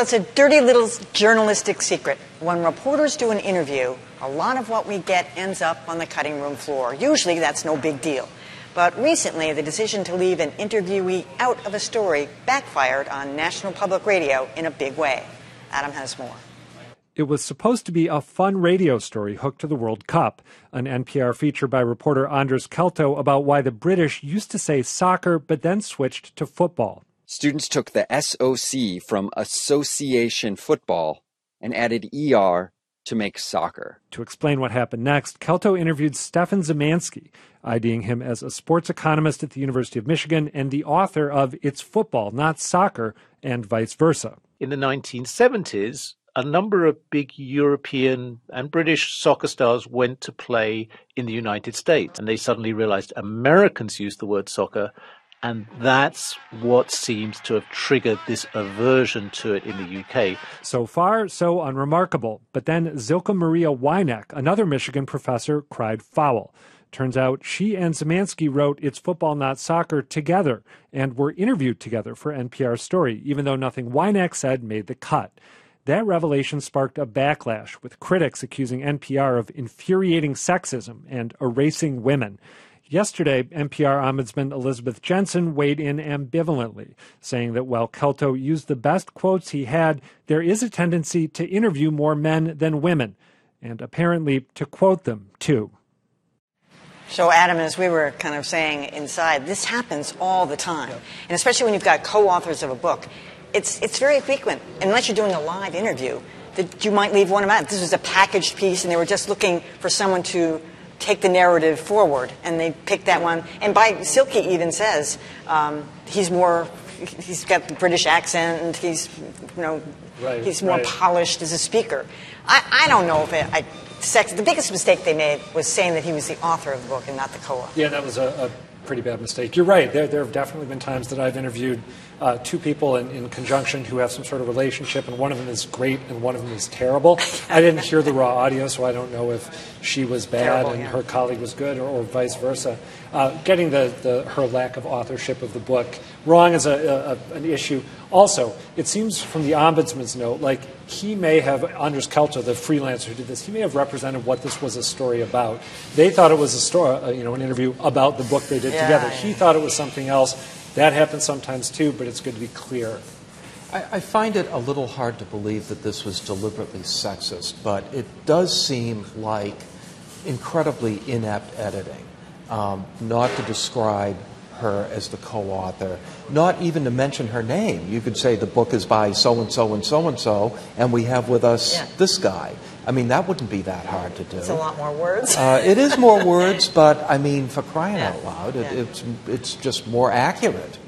It's a dirty little journalistic secret. When reporters do an interview, a lot of what we get ends up on the cutting room floor. Usually that's no big deal. But recently, the decision to leave an interviewee out of a story backfired on National Public Radio in a big way. Adam has more. It was supposed to be a fun radio story hooked to the World Cup, an NPR feature by reporter Andres Kelto about why the British used to say soccer but then switched to football. Students took the SOC from Association Football and added ER to make soccer. To explain what happened next, Kelto interviewed Stefan Szymanski, IDing him as a sports economist at the University of Michigan and the author of It's Football, Not Soccer, and Vice Versa. In the 1970s, a number of big European and British soccer stars went to play in the United States, and they suddenly realized Americans use the word soccer, and that's what seems to have triggered this aversion to it in the UK. So far, so unremarkable. But then Zilka Maria Weineck, another Michigan professor, cried foul. Turns out she and Szymanski wrote It's Football, Not Soccer together and were interviewed together for NPR's story, even though nothing Weineck said made the cut. That revelation sparked a backlash, with critics accusing NPR of infuriating sexism and erasing women. Yesterday, NPR Ombudsman Elizabeth Jensen weighed in ambivalently, saying that while Kelto used the best quotes he had, there is a tendency to interview more men than women, and apparently to quote them, too. So, Adam, as we were kind of saying inside, this happens all the time. And especially when you've got co-authors of a book, it's very frequent, unless you're doing a live interview, that you might leave one of them out. This was a packaged piece, and they were just looking for someone to take the narrative forward, and they picked that one. And Silky even says he's got the British accent, and he's more polished as a speaker. I don't know if the biggest mistake they made was saying that he was the author of the book and not the co-author. Yeah, that was a pretty bad mistake. You're right. There have definitely been times that I've interviewed two people in conjunction who have some sort of relationship, and one of them is great and one of them is terrible. I didn't hear the raw audio, so I don't know if she was bad and her colleague was good, or vice versa. Getting her lack of authorship of the book wrong is an issue. Also, it seems from the Ombudsman's note, like he may have, Andres Kelto, the freelancer who did this, he may have represented what this was a story about. They thought it was a story, an interview about the book they did together. He thought it was something else. That happens sometimes too, but it's good to be clear. I find it a little hard to believe that this was deliberately sexist, but it does seem like incredibly inept editing, not to describe her as the co-author, not even to mention her name. You could say the book is by so-and-so and so-and-so, and we have with us this guy. I mean, that wouldn't be that hard to do. It's a lot more words. It is more words, but, I mean, for crying out loud, it's just more accurate.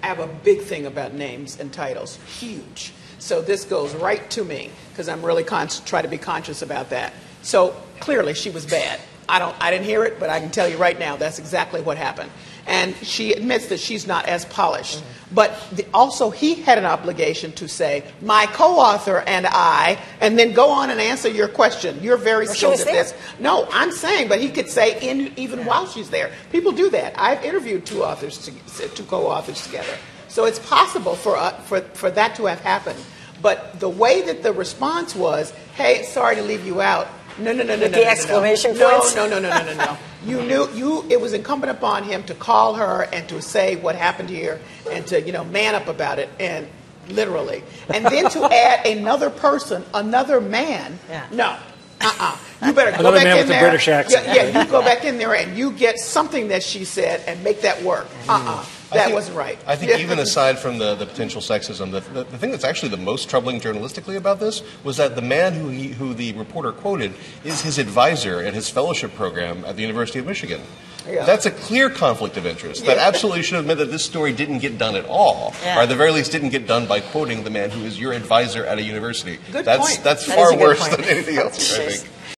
I have a big thing about names and titles, huge. So this goes right to me, because I'm really try to be conscious about that. So clearly she was bad. I didn't hear it, but I can tell you right now that's exactly what happened. And she admits that she's not as polished. But also he had an obligation to say, my co-author and I, and then go on and answer your question. You're very skilled at this. No, I'm saying, but he could say even while she's there. People do that. I've interviewed two co-authors together. So it's possible for that to have happened. But the way that the response was, hey, sorry to leave you out. No. The exclamation points? No. You knew it was incumbent upon him to call her and to say what happened here and to, man up about it, and literally. And then to add another person, another man. No. You better go back in there. Another man with a British accent. You go back in there and you get something that she said and make that work. That wasn't right. I think even aside from the potential sexism, the thing that's actually the most troubling journalistically about this was that the man who the reporter quoted is his advisor at his fellowship program at the University of Michigan. Yeah. That's a clear conflict of interest. That absolutely should have meant that this story didn't get done at all, or at the very least didn't get done by quoting the man who is your advisor at a university. Good point. That's far worse than anything else, I think.